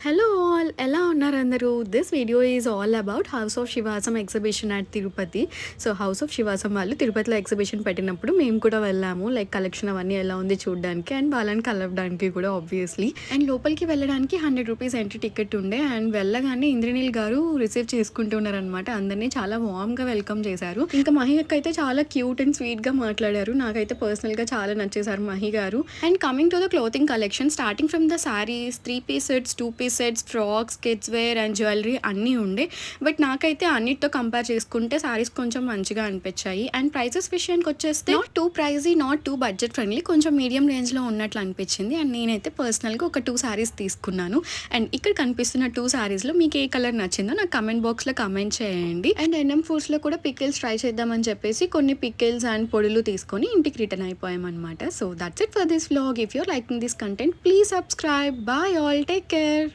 Hello all ఎలా ఉన్నారు అందరూ? This video is all about house of Sivasam exhibition at Tirupati. So house of Sivasam వాళ్ళు తిరుపతిలో ఎగ్జిబిషన్ పెట్టినప్పుడు మేము కూడా వెళ్ళాము. లైక్ కలెక్షన్ అవన్నీ ఎలా ఉంది చూడడానికి అండ్ వాళ్ళని కలవడానికి కూడా ఆబ్వియస్లీ. అండ్ లోపలికి వెళ్ళడానికి 100 రూపీస్ ఎంట్రీ టికెట్ ఉండే అండ్ వెళ్ళగానే ఇంద్రనీల్ గారు రిసీవ్ చేసుకుంటున్నారనమాట. అందరినీ చాలా వామ్గా వెల్కమ్ చేశారు. ఇంకా మహి అక్క అయితే చాలా క్యూట్ అండ్ స్వీట్గా మాట్లాడారు. నాకైతే పర్సనల్గా చాలా నచ్చేశారు మహి గారు. And coming to the clothing collection, starting from the saris, 3-piece sets, 2-piece sets, frocks, kids wear and jewellery అన్నీ ఉండే. బట్ నాకైతే అన్నిటితో కంపేర్ చేసుకుంటే సారీస్ కొంచెం మంచిగా అనిపించాయి. అండ్ ప్రైసెస్ విషయానికి వచ్చేస్తే not two ప్రైజీ, not two budget friendly, కొంచెం మీడియం రేంజ్లో ఉన్నట్లు అనిపించింది. అండ్ నేనైతే పర్సనల్గా ఒక 2 సారీస్ తీసుకున్నాను. అండ్ ఇక్కడ కనిపిస్తున్న 2 సారీస్లో మీకు ఏ కలర్ నచ్చిందో నాకు కమెంట్ బాక్స్లో కమెంట్ చేయండి. అండ్ ఎన్ఎం ఫుడ్స్లో కూడా పికిల్స్ ట్రై చేద్దామని చెప్పేసి కొన్ని పికిల్స్ అండ్ పొడులు తీసుకొని ఇంటికి రిటర్న్ అయిపోయామన్నమాట. So that's it for this vlog. If you're liking this content, please subscribe. Bye all, take care.